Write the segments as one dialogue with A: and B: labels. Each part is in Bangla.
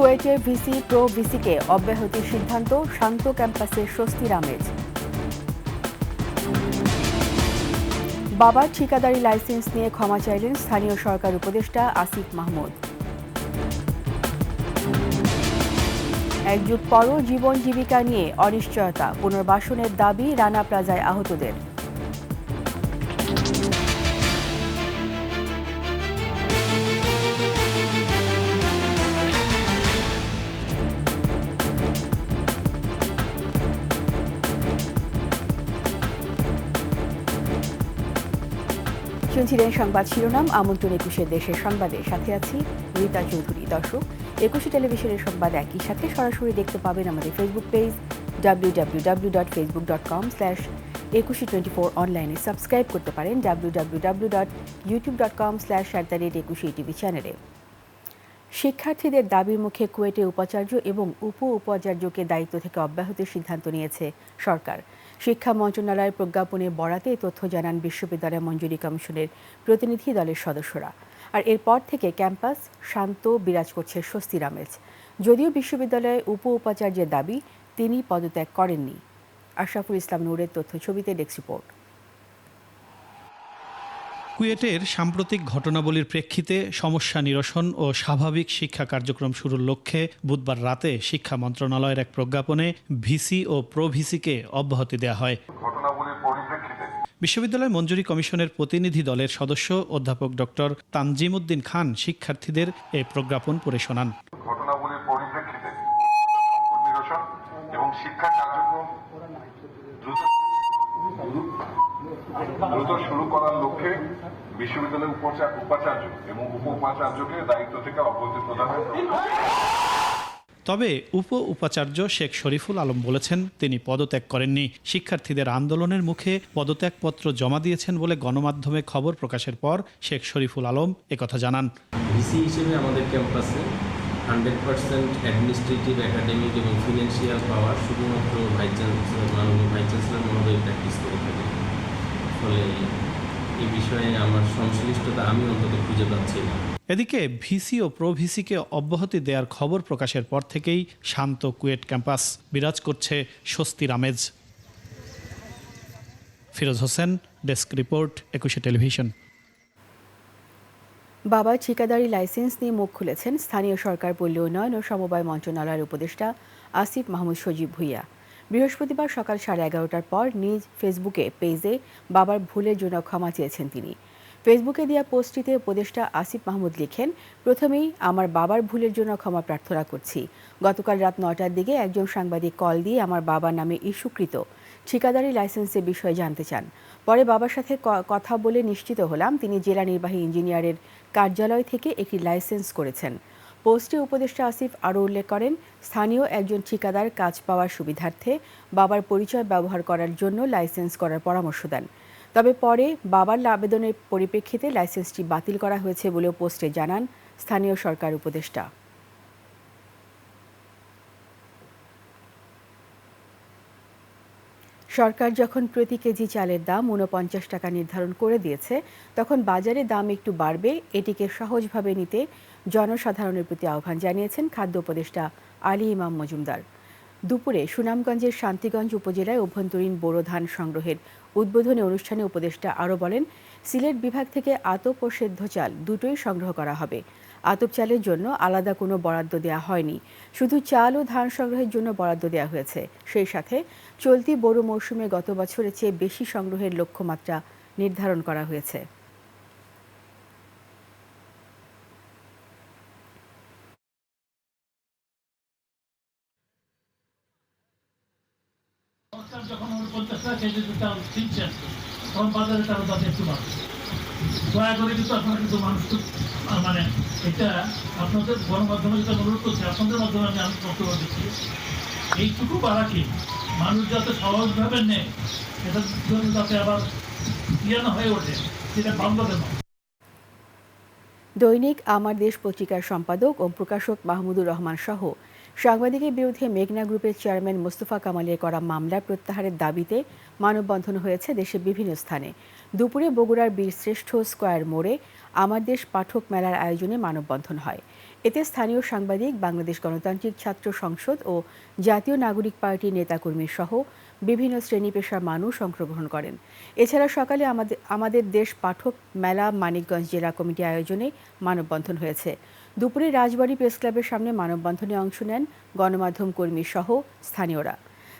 A: কুয়েটের ভিসি প্রো ভিসিকে অব্যাহতির সিদ্ধান্ত, শান্ত ক্যাম্পাসে স্বস্তির আমেজ। বাবার ঠিকাদারি লাইসেন্স নিয়ে ক্ষমা চাইলেন স্থানীয় সরকার উপদেষ্টা আসিফ মাহমুদ। এক যুগ পরও জীবন জীবিকা নিয়ে অনিশ্চয়তা, পুনর্বাসনের দাবি রানা প্লাজায় আহতদের। শুনছিলেন সংবাদ শিরোনাম। আমন্ত্রণ ২১ দেশের সংবাদে, সাথে আছি রীতা চৌধুরী। দর্শক, ২১ টেলিভিশনের সংবাদ একই সাথে সরাসরি দেখতে পাবেন আমাদের ফেসবুক পেজ www.facebook.com/2124, অনলাইনে সাবস্ক্রাইব করতে পারেন www.youtube.com/21TV চ্যানেলে। শিক্ষার্থীদের দাবির মুখে কুয়েটে উপাচার্য এবং উপাচার্যকে দায়িত্ব থেকে অব্যাহতির সিদ্ধান্ত নিয়েছে সরকার। শিক্ষা মন্ত্রণালয়ের প্রজ্ঞাপনে বরাতে তথ্য জানান বিশ্ববিদ্যালয় মঞ্জুরি কমিশনের প্রতিনিধি দলের সদস্যরা। আর এরপর থেকে ক্যাম্পাস শান্ত, বিরাজ করছে স্বস্তির আমেজ। যদিও বিশ্ববিদ্যালয়ে উপাচার্যের দাবি, তিনি পদত্যাগ করেননি। আশরাফুল ইসলাম নূরের তথ্য ছবিতে ডেস্ক রিপোর্ট।
B: কুয়েটের সাম্প্রতিক ঘটনাবলীর প্রেক্ষিতে সমস্যা নিরসন ও স্বাভাবিক শিক্ষা কার্যক্রম শুরুর লক্ষ্যে বুধবার রাতে শিক্ষা মন্ত্রণালয়ের এক প্রজ্ঞাপনে ভিসি ও প্রো ভিসিকে অব্যাহতি দেওয়া হয়। বিশ্ববিদ্যালয় মঞ্জুরি কমিশনের প্রতিনিধি দলের সদস্য অধ্যাপক ডক্টর তানজিমউদ্দিন খান শিক্ষার্থীদের এই প্রজ্ঞাপন পড়ে শোনান।
C: ঘটনাবলীর পরিপ্রেক্ষিতে নিরসন এবং শিক্ষা কার্যক্রম দ্রুত শুরু করার লক্ষ্যে বিশ্ববিদ্যালয়ের উপাচার্য এবং উপাচার্যকে দায়িত্ব থেকে অব্যাহতি প্রদান।
B: তবে উপাচার্য শেখ শরীফুল আলম বলেছেন, তিনি পদত্যাগ করেননি। শিক্ষার্থীদের আন্দোলনের মুখে পদত্যাগপত্র জমা দিয়েছেন বলে গণমাধ্যমে খবর প্রকাশের পর শেখ শরীফুল আলম একথা জানান।
D: ভিসি হিসেবে আমাদের ক্যাম্পাসে 100% অ্যাডমিনিস্ট্রেটিভ, একাডেমিক এবং ফিনান্সিয়াল পাওয়ার শুধুমাত্র মাননীয় ভাইস চ্যান্সেলর মহোদয় প্র্যাকটিস করে থাকেন। ফলে এই বিষয়ে আমার সংশ্লিষ্টতা আমি অন্তত খুঁজে পাচ্ছি না।
B: এদিকে ভিসি ও প্রো ভিসিকে অব্যাহতি দেওয়ার খবর প্রকাশের পর থেকেই শান্ত কুয়েট ক্যাম্পাস, বিরাজ করছে স্বস্তির আমেজ। Firoz Hossain, desk report, ২১ television.
A: বাবার ঠিকাদারি লাইসেন্স নিয়ে মুখ খুলেছেন স্থানীয় সরকার, পল্লী উন্নয়ন ও সমবায় মন্ত্রণালয়ের উপদেষ্টা আসিফ মাহমুদ সজীব ভুঁইয়া। বৃহস্পতিবার সকাল 11:30টার পর নিজ ফেসবুকে পেজে বাবার ভুলের জন্য ক্ষমা চেয়েছেন তিনি। ফেসবুকে দেওয়া পোস্টটিতে উপদেষ্টা আসিফ মাহমুদ লিখেন, প্রথমেই আমার বাবার ভুলের জন্য ক্ষমা প্রার্থনা করছি। গতকাল রাত 9টার দিকে একজন সাংবাদিক কল দিয়ে আমার বাবার নামে ইস্যুকৃত ঠিকাদারি লাইসেন্সের বিষয়ে জানতে চান। পরে বাবার সাথে কথা বলে নিশ্চিত হলাম তিনি জেলা নির্বাহী ইঞ্জিনিয়ারের কার্যালয় থেকে একটি লাইসেন্স করেছেন। পোস্টে উপদেষ্টা আসিফ আরও উল্লেখ করেন, স্থানীয় একজন ঠিকাদার কাজ পাওয়ার সুবিধার্থে বাবার পরিচয় ব্যবহার করার জন্য লাইসেন্স করার পরামর্শ দেন। তবে পরে বাবার আবেদনের পরিপ্রেক্ষিতে লাইসেন্সটি বাতিল করা হয়েছে বলেও পোস্টে জানান স্থানীয় সরকার উপদেষ্টা। সরকার যখন প্রতি কেজি চালের দাম ৪৯ টাকা নির্ধারণ করে দিয়েছে, তখন বাজারে দাম একটু বাড়বে, এটিকে সহজভাবে নিতে জনসাধারণের প্রতি আহ্বান জানিয়েছেন খাদ্য উপদেষ্টা আলী ইমাম মজুমদার। দুপুরে সুনামগঞ্জের শান্তিগঞ্জ উপজেলায় অভ্যন্তরীণ বোরো ধান সংগ্রহের উদ্বোধনী অনুষ্ঠানে উপদেষ্টা আরও বলেন, সিলেট বিভাগ থেকে আতপ ও সেদ্ধ চাল দুটোই সংগ্রহ করা হবে। আতপ চালের জন্য আলাদা কোনো বরাদ্দ দেওয়া হয়নি, শুধু চাল ও ধান সংগ্রহের জন্য বরাদ্দ দেওয়া হয়েছে। সেই সাথে চলতি বোরো মৌসুমে গত বছরের চেয়ে বেশি সংগ্রহের লক্ষ্যমাত্রা নির্ধারণ করা হয়েছে।
E: যখন 50 টাকা কেজি চাল কিনছেন, তখন বাজারে তার দাম একটু বাড়বে। দয়া করে কিন্তু আপনারা কিন্তু মানুষ মানে এটা আপনাদের গণমাধ্যমে যেটা অনুরোধ করছে, আপনাদের মাধ্যমে আমি বক্তব্য দিচ্ছি, এইটুকু বাড়া কি মানুষ যাতে সহজভাবে নেয়, এটার জন্য যাতে আবার না হয়ে ওঠে, সেটা বাংলাদেশ নয়।
A: দৈনিক আমার দেশ পত্রিকার সম্পাদক ও প্রকাশক মাহমুদুর রহমান সহ সাংবাদিকের বিরুদ্ধে মেঘনা গ্রুপের চেয়ারম্যান মোস্তফা কামালের করা মামলা প্রত্যাহারের দাবিতে মানববন্ধন হয়েছে দেশের বিভিন্ন স্থানে। দুপুরে বগুড়ার বীরশ্রেষ্ঠ স্কয়ার মোড়ে আমার দেশ পাঠক মেলার আয়োজনে মানববন্ধন হয়। এতে স্থানীয় সাংবাদিক, বাংলাদেশ গণতান্ত্রিক ছাত্র সংসদ ও জাতীয় নাগরিক পার্টির নেতাকর্মী সহ বিভিন্ন শ্রেণী পেশার মানুষ অংশগ্রহণ করেন। এছাড়া সকালে আমাদের দেশ পাঠক মেলা মানিকগঞ্জ জেলা কমিটি আয়োজনে মানববন্ধন হয়েছে। দুপুরে রাজবাড়ী প্রেস ক্লাবের সামনে মানববন্ধনে অংশ নেন গণমাধ্যম কর্মী সহ স্থানীয়রা।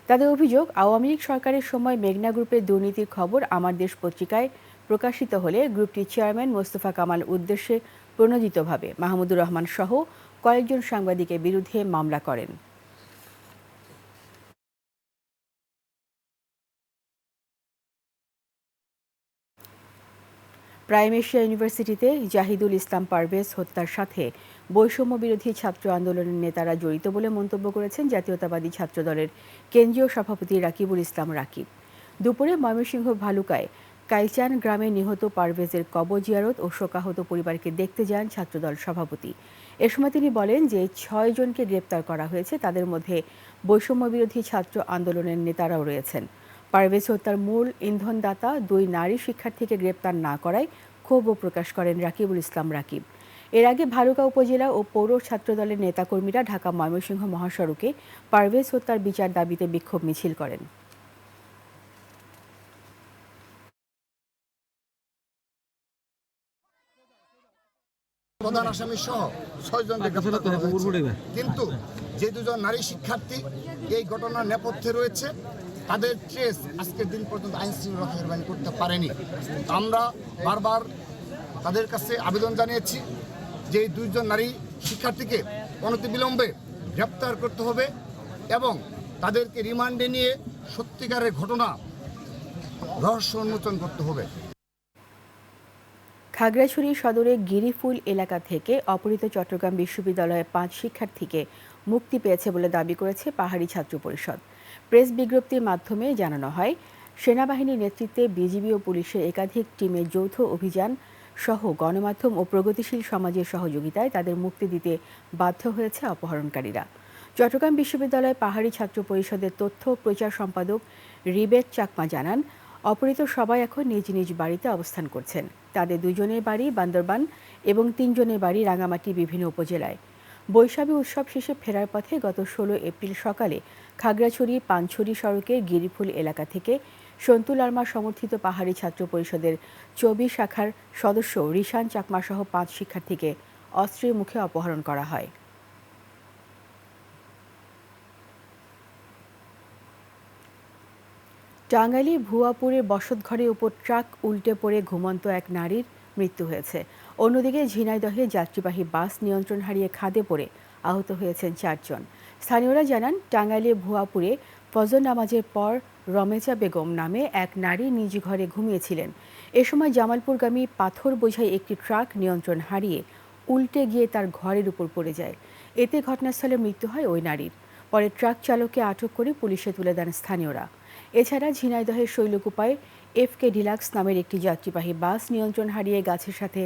A: তাদের অভিযোগ, আওয়ামী লীগ সরকারের সময় মেঘনা গ্রুপের দুর্নীতির খবর আমার দেশ পত্রিকায় প্রকাশিত হলে গ্রুপটির চেয়ারম্যান মোস্তফা কামাল উদ্দেশ্যে প্রণোদিতভাবে মাহমুদুর রহমান সহ কয়েকজন সাংবাদিকের বিরুদ্ধে মামলা করেন। প্রাইম এশিয়া ইউনিভার্সিটিতে জাহিদুল ইসলাম পারভেজ হত্যার সাথে বৈষম্য বিরোধী ছাত্র আন্দোলনের নেতারা জড়িত বলে মন্তব্য করেছেন জাতীয়তাবাদী ছাত্রদলের কেন্দ্রীয় সভাপতি রাকিবুল ইসলাম রাকিব। দুপুরে ময়মনসিংহ ভালুকায় কাইচান গ্রামে নিহত পারভেজের কবর জিয়ারত ও শোকাহত পরিবারকে দেখতে যান ছাত্রদল সভাপতি। এ সময় তিনি বলেন যে ৬ জনকে গ্রেপ্তার করা হয়েছে, তাদের মধ্যে বৈষম্য বিরোধী ছাত্র আন্দোলনের নেতারাও রয়েছেন। পারভেজ হত্যার মূল ইন্ধনদাতা ২ নারী শিক্ষার্থীকে গ্রেপ্তার না করায় ক্ষোভও প্রকাশ করেন রাকিবুল ইসলাম রাকিব। এর আগে ভালুকা উপজেলা ও পৌর ছাত্রদলের নেতাকর্মীরা ঢাকা ময়মনসিংহ মহাসড়কে পারভেজ হত্যার বিচার দাবিতে বিক্ষোভ মিছিল করেন।
F: প্রধান আসামি সহ ৬ জনকে গ্রেফতার করা হয়েছে। কিন্তু যে 2 জন নারী শিক্ষার্থী এই ঘটনার নেপথ্যে রয়েছে, তাদের ট্রেস আজকের দিন পর্যন্ত আইন শৃঙ্খলা বাহিনী করতে পারেনি। আমরা বারবার তাদের কাছে আবেদন জানিয়েছি যে এই 2 জন নারী শিক্ষার্থীকে অনতিবিলম্বে গ্রেপ্তার করতে হবে এবং তাদেরকে রিমান্ডে নিয়ে সত্যিকারের ঘটনা রহস্য উন্মোচন করতে হবে।
A: খাগড়াছড়ি সদরে গিরিফুল এলাকা থেকে অপহৃত চট্টগ্রাম বিশ্ববিদ্যালয়ের 5 শিক্ষার্থীকে মুক্তি পেয়েছে বলে দাবি করেছে পাহাড়ি ছাত্র পরিষদ। প্রেস বিজ্ঞপ্তির মাধ্যমে জানানো হয়, সেনাবাহিনীর নেতৃত্বে বিজিবি ও পুলিশের একাধিক টিমের যৌথ অভিযান সহ গণমাধ্যম ও প্রগতিশীল সমাজের সহযোগিতায় তাদের মুক্তি দিতে বাধ্য হয়েছে অপহরণকারীরা। চট্টগ্রাম বিশ্ববিদ্যালয় পাহাড়ি ছাত্র পরিষদের তথ্য প্রচার সম্পাদক রিবেট চাকমা জানান, অপহৃত সবাই এখন নিজ নিজ বাড়িতে অবস্থান করছেন। তাদের 2 জনের বাড়ি বান্দরবান এবং 3 জনের বাড়ি রাঙামাটি বিভিন্ন উপজেলায়। বৈশাখী উৎসব শেষে ফেরার পথে গত 16 এপ্রিল সকালে খাগড়াছড়ি পানছড়ি সড়কের গিরিফুল এলাকা থেকে সন্তু লার্মা সমর্থিত পাহাড়ি ছাত্র পরিষদের 24 শাখার সদস্য রিশান চাকমা সহ 5 শিক্ষার্থীকে অস্ত্রের মুখে অপহরণ করা হয়। টাঙ্গাইলে ভুয়াপুরের বসতঘরের উপর ট্রাক উল্টে পড়ে ঘুমন্ত এক নারীর মৃত্যু হয়েছে। অন্যদিকে ঝিনাইদহে যাত্রীবাহী বাস নিয়ন্ত্রণ হারিয়ে খাদে পড়ে আহত হয়েছেন 4 জন। স্থানীয়রা জানান, টাঙ্গাইলে ভুয়াপুরে ফজর নামাজের পর রমেজা বেগম নামে এক নারী নিজ ঘরে ঘুমিয়েছিলেন। এ সময় জামালপুরগামী পাথর বোঝাই একটি ট্রাক নিয়ন্ত্রণ হারিয়ে উল্টে গিয়ে তার ঘরের উপর পড়ে যায়। এতে ঘটনাস্থলে মৃত্যু হয় ওই নারীর। পরে ট্রাক চালককে আটক করে পুলিশে তুলে দেন স্থানীয়রা। এছাড়া ঝিনাইদহের শৈলকুপায় FK ডিলাক্স নামের একটি যাত্রীবাহী বাস নিয়ন্ত্রণ হারিয়ে গাছের সাথে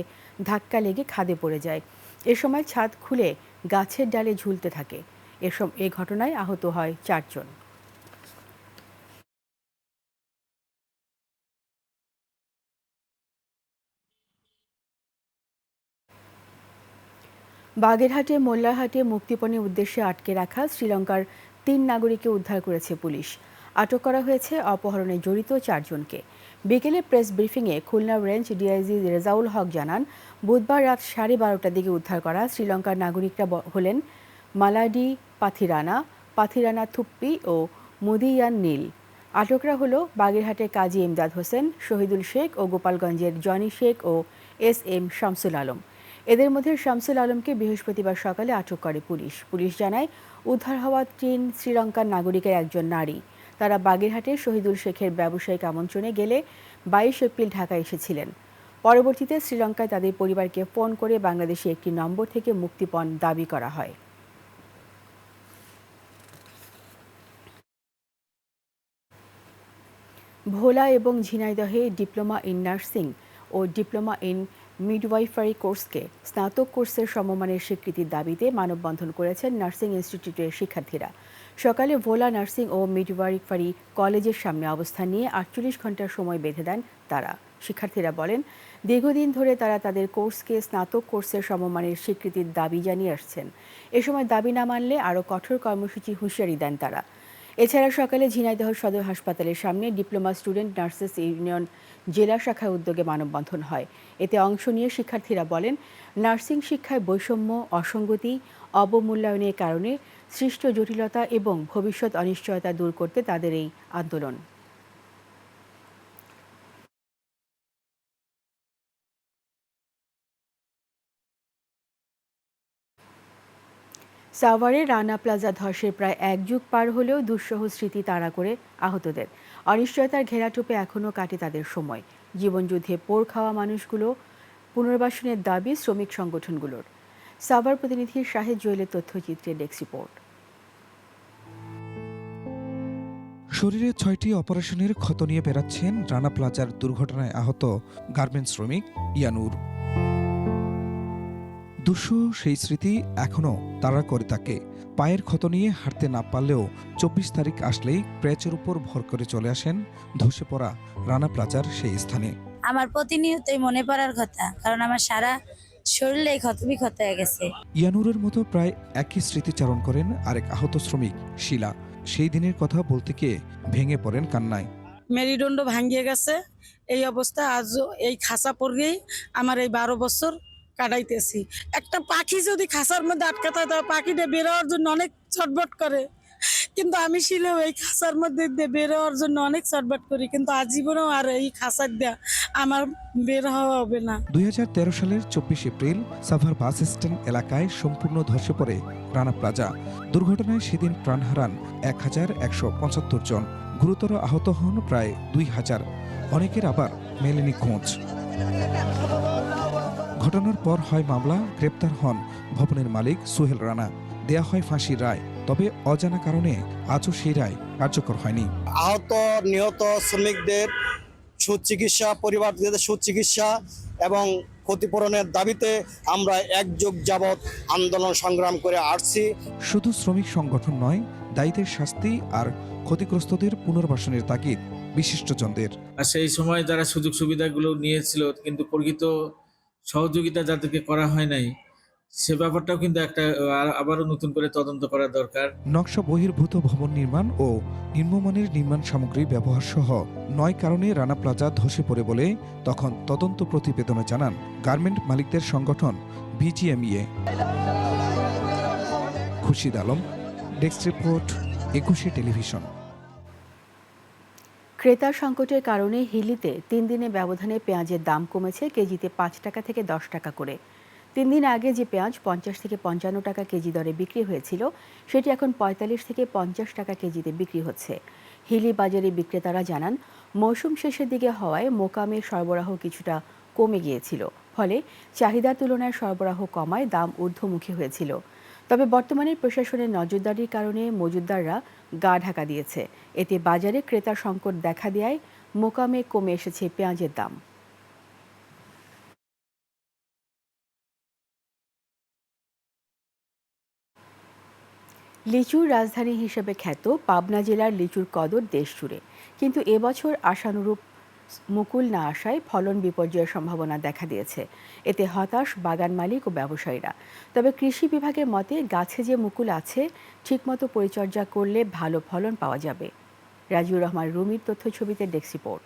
A: ধাক্কা লেগে খাদে পড়ে যায়। এ সময় ছাদ খুলে গাছের ডালে ঝুলতে থাকে। এ ঘটনায় আহত হয় 4 জন। বাগেরহাটে মোল্লারহাটে মুক্তিপণের উদ্দেশ্যে আটকে রাখা শ্রীলঙ্কার 3 নাগরিককে উদ্ধার করেছে পুলিশ। আটক করা হয়েছে অপহরণে জড়িত 4 জনকে। বিকেলে প্রেস ব্রিফিংয়ে খুলনা রেঞ্জ ডিআইজি রেজাউল হক জানান, বুধবার রাত 12:30টার দিকে উদ্ধার করা শ্রীলঙ্কার নাগরিকরা হলেন মালাডি পাথিরানা থুপ্পি ও মুদিয়ান নীল। আটকরা হল বাগেরহাটের কাজী ইমদাদ হোসেন, শহীদুল শেখ ও গোপালগঞ্জের জনি শেখ ও SM শামসুল আলম। এদের মধ্যে শামসুল আলমকে বৃহস্পতিবার সকালে আটক করে পুলিশ। পুলিশ জানায়, উদ্ধার হওয়া 3 শ্রীলঙ্কার নাগরিকের একজন নারী। তারা বাগেরহাটে শহীদুল শেখের ব্যবসায়িক আমন্ত্রণে গেলে 22 এপ্রিল ঢাকায় এসেছিলেন। পরবর্তীতে শ্রীলঙ্কায় তাদের পরিবারকে ফোন করে বাংলাদেশে একটি নম্বর থেকে মুক্তিপণ দাবি করা হয়। ভোলা এবং ঝিনাইদহে ডিপ্লোমা ইন নার্সিং ও ডিপ্লোমা ইন মিডওয়াইফারি কোর্সকে স্নাতক কোর্সের সমমানের স্বীকৃতির দাবিতে মানববন্ধন করেছেন নার্সিং ইনস্টিটিউটের শিক্ষার্থীরা। সকালে ভোলা নার্সিং ও মিডওয়াইফারি কলেজের সামনে অবস্থান নিয়ে 48 ঘণ্টার সময় বেঁধে দেন তারা। শিক্ষার্থীরা বলেন, দীর্ঘদিন ধরে তারা তাদের কোর্সকে স্নাতক কোর্সের সমমানের স্বীকৃতির দাবি জানিয়ে আসছেন। এ সময় দাবি না মানলে আরও কঠোর কর্মসূচি হুঁশিয়ারি দেন তারা। এছাড়া সকালে ঝিনাইদহ সদর হাসপাতালের সামনে ডিপ্লোমা স্টুডেন্ট নার্সেস ইউনিয়ন জেলা শাখার উদ্যোগে মানববন্ধন হয়। এতে অংশ নিয়ে শিক্ষার্থীরা বলেন, নার্সিং শিক্ষায় বৈষম্য, অসঙ্গতি, অবমূল্যায়নের কারণে সৃষ্ট জটিলতা এবং ভবিষ্যৎ অনিশ্চয়তা দূর করতে তাদের এই আন্দোলন। সাভারে রানা প্লাজা ধসের প্রায় এক যুগ পার হলেও দুঃসহ স্মৃতি তাড়া করে আহতদের। অনিশ্চয়তার ঘেরাটোপে এখনও কাটে তাদের সময়। জীবনযুদ্ধে পোড় খাওয়া মানুষগুলো পুনর্বাসনের দাবি শ্রমিক সংগঠনগুলোর। সাভার প্রতিনিধি শাহেদ জুয়েলের তথ্যচিত্রে ডেস্ক রিপোর্ট।
G: শরীরে ৬টি অপারেশনের ক্ষত নিয়ে বেড়াচ্ছেন রানা প্লাজার দুর্ঘটনায় আহত গার্মেন্টস শ্রমিক ইয়ানুর। দুঃসহ সেই স্মৃতি এখনও তাড়া করে তাকে। পায়ের ক্ষত নিয়ে হাঁটতে না পারলেও ২৪ তারিখ আসলেই ক্র্যাচের উপর ভর করে চলে আসেন ধসে পড়া রানা প্লাজার সেই স্থানে।
H: আমার প্রতিনিয়তই মনে পড়ার কথা, কারণ আমার সারা শরীরে ক্ষতবিক্ষত হয়ে গেছে।
G: ইয়ানুরের মতো প্রায় একই স্মৃতিচারণ করেন আরেক আহত শ্রমিক শিলা। সেই দিনের কথা বলতে গিয়ে ভেঙে পড়েন কান্নায়।
I: মেরুদণ্ড ভাঙিয়ে গেছে, এই অবস্থা আজও এই খাঁচা পড়েই আমার এই 12 বছর কাটাইতেছি। একটা পাখি যদি খাঁচার মধ্যে আটকা থাকে, পাখিটা বেরোয়ার জন্য অনেক ছটফট করে, কিন্তু আমি শিলেও এই খাঁচার মধ্যে দিয়ে বের হওয়ার জন্য অনেক ছটফট করি, কিন্তু আজীবনেও আর এই খাঁচার দেয়া আমার বের হওয়া হবে না।
G: ২০১৩ সালের ২৪ এপ্রিল সাভার বাস স্ট্যান্ড এলাকায় সম্পূর্ণ ধসে পড়ে রানা প্লাজা। দুর্ঘটনায় সেদিন প্রাণ হারান ১,১৭৫ জন, গুরুতর আহত হন প্রায় ২,০০০। অনেকের আবার মেলেনি খোঁজ। ঘটনার পর হয় মামলা, গ্রেপ্তার হন ভবনের মালিক সোহেল রানা, দেয়া হয় ফাঁসির রায়। তবে অজানা কারণে আজও সেই রায় কার্যকর হয়নি।
J: আহত নিহত শ্রমিকদের সুচিকিৎসা, পরিবারদের সুচিকিৎসা এবং ক্ষতিপূরণের দাবিতে আমরা এক যুগ যাবৎ আন্দোলন সংগ্রাম করে আসছি।
G: শুধু শ্রমিক সংগঠন নয়, দায়ীদের শাস্তি আর ক্ষতিগ্রস্তদের পুনর্বাসনের তাগিদ বিশিষ্টজনদের।
K: সেই সময় যারা সুযোগ সুবিধাগুলো নিয়েছিল, কিন্তু প্রকৃত সহযোগিতা যাদেরকে করা হয় নাই, সে ব্যাপারটাও কিন্তু একটা আবারও নতুন করে তদন্ত করা দরকার।
G: নকশা বহির্ভূত ভবন নির্মাণ ও নিম্নমানের নির্মাণ সামগ্রী ব্যবহার সহ ৯ কারণে রানা প্লাজা ধসে পড়ে বলে তখন তদন্ত প্রতিবেদনে জানান গার্মেন্ট মালিকদের সংগঠন BGMEA. Khurshid Alam, desk report, ২১ television.
A: ক্রেতা সংকটের কারণে হিলিতে ৩ দিনের ব্যবধানে পেঁয়াজের দাম কমেছে কেজিতে ৫ টাকা থেকে ১০ টাকা করে। ৩ দিন আগে যে পেঁয়াজ ৫০ থেকে ৫৫ টাকা কেজি দরে বিক্রি হয়েছিল, সেটি এখন ৪৫ থেকে ৫০ টাকা কেজিতে বিক্রি হচ্ছে। হিলি বাজারে বিক্রেতারা জানান, মৌসুম শেষের দিকে হওয়ায় মোকামে সরবরাহ কিছুটা কমে গিয়েছিল, ফলে চাহিদার তুলনায় সরবরাহ কমায় দাম ঊর্ধ্বমুখী হয়েছিল। তবে বর্তমানে প্রশাসনের নজরদারির কারণে মজুতদাররা গা ঢাকা দিয়েছে। এতে বাজারে ক্রেতা সংকট দেখা দেওয়ায় মোকামে কমে এসেছে পেঁয়াজের দাম। লিচুর রাজধানী হিসেবে খ্যাত পাবনা জেলার লিচুর কদর দেশ জুড়ে, কিন্তু এবছর আশানুরূপ মুকুল না আসায় ফলন বিপর্যয়ের সম্ভাবনা দেখা দিয়েছে। এতে হতাশ বাগান মালিক ও ব্যবসায়ীরা। তবে কৃষি বিভাগের মতে, গাছে যে মুকুল আছে, ঠিকমতো পরিচর্যা করলে ভালো ফলন পাওয়া যাবে। রাজিউর রহমান রুমির তথ্যছবিতে ডেস্ক রিপোর্ট।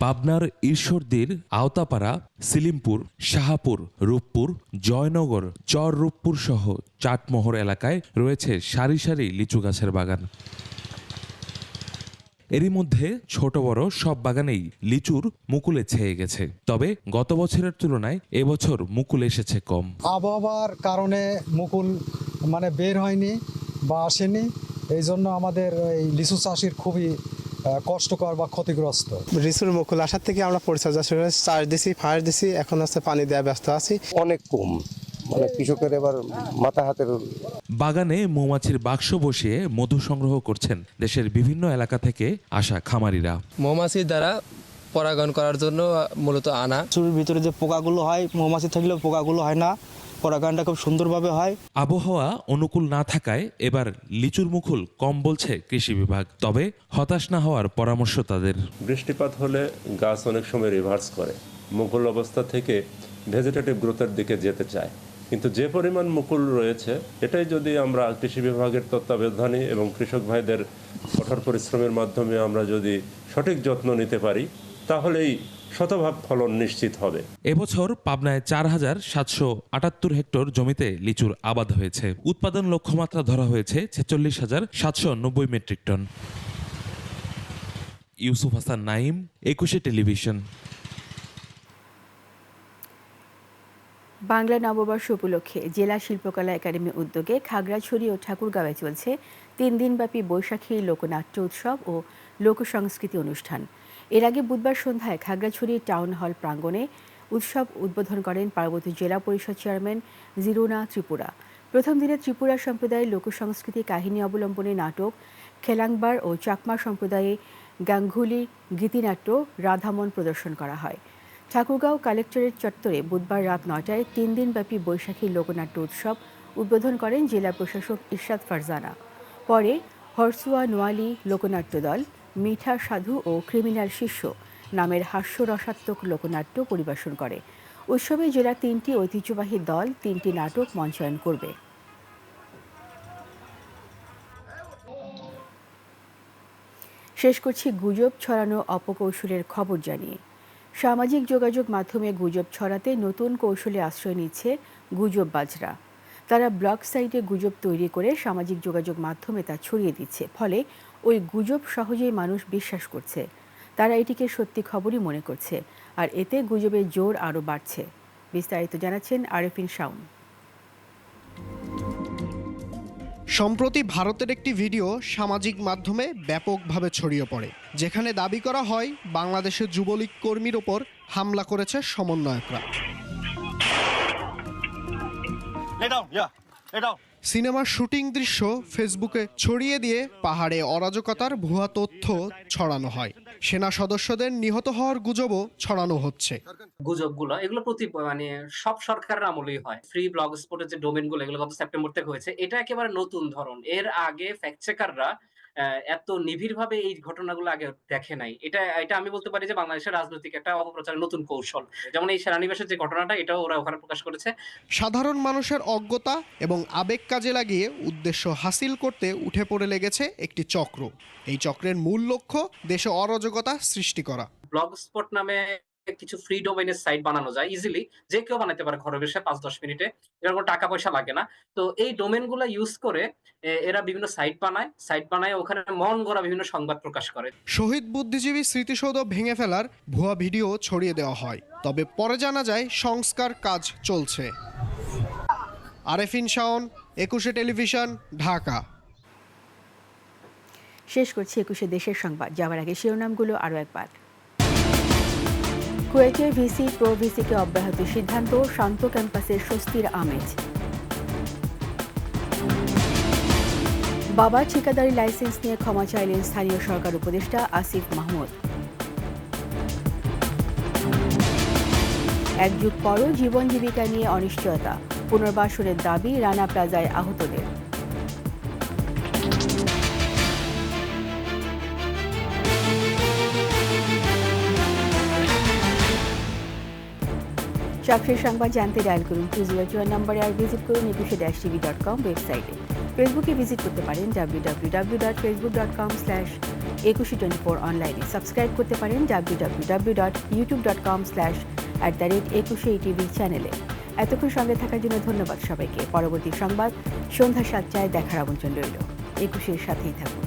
L: পাবনার ঈশ্বরদীর আওতাপাড়া, সিলিমপুর, শাহাপুর, রূপপুর, জয়নগর, চর রূপপুর সহ চাটমোহর এলাকায় রয়েছে সারি সারি লিচু গাছের বাগান। এরই মধ্যে ছোট বড় সব বাগানেই লিচুর মুকুলে ছেয়ে গেছে। তবে গত বছরের তুলনায় এবছর মুকুল এসেছে কম।
M: আবহাওয়ার কারণে মুকুল বের হয়নি বা আসেনি, এই জন্য আমাদের এই লিচু চাষির খুবই কষ্টকর বা ক্ষতিগ্রস্ত।
N: লিচুর মুকুল আসার থেকে আমরা পরিচর্যা শুরু করেছি, চাষ দিছি, ফাঁস দিছি, এখন হচ্ছে পানি দেওয়া ব্যস্ত আছি।
O: অনেক কম, কৃষকের এবার মাথা হাতের।
L: বাগানে মৌমাছির বাক্স বসিয়ে মধু সংগ্রহ করছেন দেশের বিভিন্ন এলাকা থেকে আসা খামারিরা।
P: মৌমাছির দ্বারা পরাগায়ন করার জন্য মূলত আনা।
Q: লিচুর ভিতরে যে পোকাগুলো হয়, মৌমাছি থাকলেও পোকাগুলো হয় না,
N: পরাগায়নটা খুব সুন্দরভাবে হয়।
L: আবহাওয়া অনুকূল না থাকায় এবার লিচুর মুকুল কম বলছে কৃষি বিভাগ, তবে হতাশ না হওয়ার পরামর্শ তাদের।
P: বৃষ্টিপাত হলে গাছ অনেক সময় রিভার্স করে, মুকুল অবস্থা থেকে ভেজিটেটিভ গ্রোথের দিকে যেতে চায়, কিন্তু যে পরিমাণ মুকুল রয়েছে এটাই যদি আমরা কৃষি বিভাগের তত্ত্বাবধানে এবং কৃষক ভাইদের কঠোর পরিশ্রমের মাধ্যমে আমরা যদি সঠিক যত্ন নিতে পারি তাহলেই শতভাগ ফলন নিশ্চিত হবে।
L: এবছর পাবনায় ৪,৭৭৮ হেক্টর জমিতে লিচুর আবাদ হয়েছে। উৎপাদন লক্ষ্যমাত্রা ধরা হয়েছে ৪৬,৭৯০ metric ton. Yusuf Hasan Naim, ২১ television.
A: Bangla নববর্ষ উপলক্ষে জেলা শিল্পকলা একাডেমি উদ্যোগে খাগড়াছড়ি ও ঠাকুরগাঁওয়ে চলছে ৩ দিনব্যাপী বৈশাখী লোকনাট্য উৎসব ও লোকসংস্কৃতি অনুষ্ঠান। এর আগে বুধবার সন্ধ্যায় খাগড়াছড়ি টাউন হল প্রাঙ্গণে উৎসব উদ্বোধন করেন পার্বত্য জেলা পরিষদ চেয়ারম্যান জিরোনা ত্রিপুরা। প্রথম দিনে ত্রিপুরা সম্প্রদায়ের লোকসংস্কৃতি কাহিনী অবলম্বনে নাটক, খেলাংবার ও চাকমা সম্প্রদায়ে গাঙ্গুলি গীতিনাট্য রাধামন প্রদর্শন করা হয়। ঠাকুরগাঁও কালেক্টরেট চত্বরে বুধবার রাত ৯টায় ৩ দিনব্যাপী বৈশাখী লোকনাট্য উৎসব উদ্বোধন করেন জেলা প্রশাসক ইরশাদ ফারজানা। পরে হরসুয়া নোয়ালি লোকনাট্য দল মিঠা সাধু ও ক্রিমিনাল শিষ্য নামের হাস্যরসাত্মক লোকনাট্য পরিবেশন করে। উৎসবে জেলার ৩টি ঐতিহ্যবাহী দল ৩টি নাটক মঞ্চায়ন করবে। শেষ করছি গুজব ছড়ানো অপকৌশলের খবর জানিয়ে। সামাজিক যোগাযোগ মাধ্যমে গুজব ছড়াতে নতুন কৌশলে আশ্রয় নিচ্ছে গুজববাজরা। তারা ব্লগ সাইটে গুজব তৈরি করে সামাজিক যোগাযোগ মাধ্যমে তা ছড়িয়ে দিচ্ছে, ফলে ওই গুজব সহজেই মানুষ বিশ্বাস করছে। তারা এটিকে সত্যি খবরই মনে করছে, আর এতে গুজবের জোর আরও বাড়ছে। বিস্তারিত জানাচ্ছেন আরেফিন শাওন।
Q: সম্প্রতি ভারতের একটি ভিডিও সামাজিক মাধ্যমে ব্যাপকভাবে ছড়িয়ে পড়ে, যেখানে দাবি করা হয় বাংলাদেশের যুবলীগ কর্মীর ওপর হামলা করেছে সমন্বয়করা। সিনেমার শুটিং দৃশ্য ফেসবুকে ছড়িয়ে দিয়ে পাহাড়ে অরাজকতার ভুয়া তথ্য ছড়ানো হয়। সেনা সদস্যদের নিহত হওয়ার গুজবও ছড়ানো হচ্ছে।
R: গুজবগুলো এগুলো মানে সব সরকারের আমলেই হয়। ফ্রি ব্লগ স্পটের যে ডোমেইনগুলো এগুলো গত সেপ্টেম্বর থেকে হয়েছে, এটা একেবারে নতুন ধরন। এর আগে ফ্যাক্ট চেকাররা এত নিবিড়ভাবে এই ঘটনাগুলো আগে দেখে নাই। এটা আমি বলতে পারি যে বাংলাদেশের রাজনৈতিক একটা অপপ্রচারের নতুন কৌশল। যেমন এই সেনানিবাসের যে ঘটনাটা, এটাও ওরা ওখানে প্রকাশ করেছে।
Q: সাধারণ মানুষের অজ্ঞতা এবং আবেগ কাজে লাগিয়ে উদ্দেশ্য হাসিল করতে উঠে পড়ে লেগেছে একটি চক্র। এই চক্রের মূল লক্ষ্য দেশে অরাজকতা সৃষ্টি করা।
R: ব্লগ স্পট নামে কিছু ফ্রি ডোমেইনের সাইট বানানো যায় ইজিলি, যে কেউ বানাতে পারে ঘরে বসে ৫-১০ মিনিটে। এর কোনো টাকা পয়সা লাগে না। তো এই ডোমেইনগুলো ইউজ করে এরা বিভিন্ন সাইট বানায় ওখানে মন গড়া বিভিন্ন সংবাদ প্রকাশ করে।
Q: শহীদ বুদ্ধিজীবী স্মৃতিসৌধ ভেঙে ফেলার ভুয়া ভিডিও ছড়িয়ে দেওয়া হয়, তবে পরে জানা যায় সংস্কার কাজ চলছে। আরেফিন শাওন, ২১ টেলিভিশন, ঢাকা।
A: শেষ করছি ২১ দেশের সংবাদ। যাওয়ার আগে শিরোনামগুলো আরও একবার। কুয়েটের ভিসি প্রো ভিসিকে অব্যাহত সিদ্ধান্ত, শান্ত ক্যাম্পাসের স্বস্তির আমেজ। বাবার ঠিকাদারি লাইসেন্স নিয়ে ক্ষমা চাইলেন স্থানীয় সরকার উপদেষ্টা আসিফ মাহমুদ। এক যুগ পরও জীবন জীবিকা নিয়ে অনিশ্চয়তা, পুনর্বাসনের দাবি রানা প্লাজায় আহতদের। সবশেষ সংবাদ জানতে ডায়াল করুন 201 নম্বরে, আর ভিজিট করুন 21-tv.com ওয়েবসাইটে। ফেসবুকে ভিজিট করতে পারেন www.facebook.com/2124 অনলাইনে। সাবস্ক্রাইব করতে পারেন www.youtube.com/@21etv চ্যানেলে। এতক্ষণ সঙ্গে থাকার জন্য ধন্যবাদ সবাইকে। পরবর্তী সংবাদ সন্ধ্যা ৭টায় দেখার আমন্ত্রণ রইল। ২১-এর সাথেই থাকুন।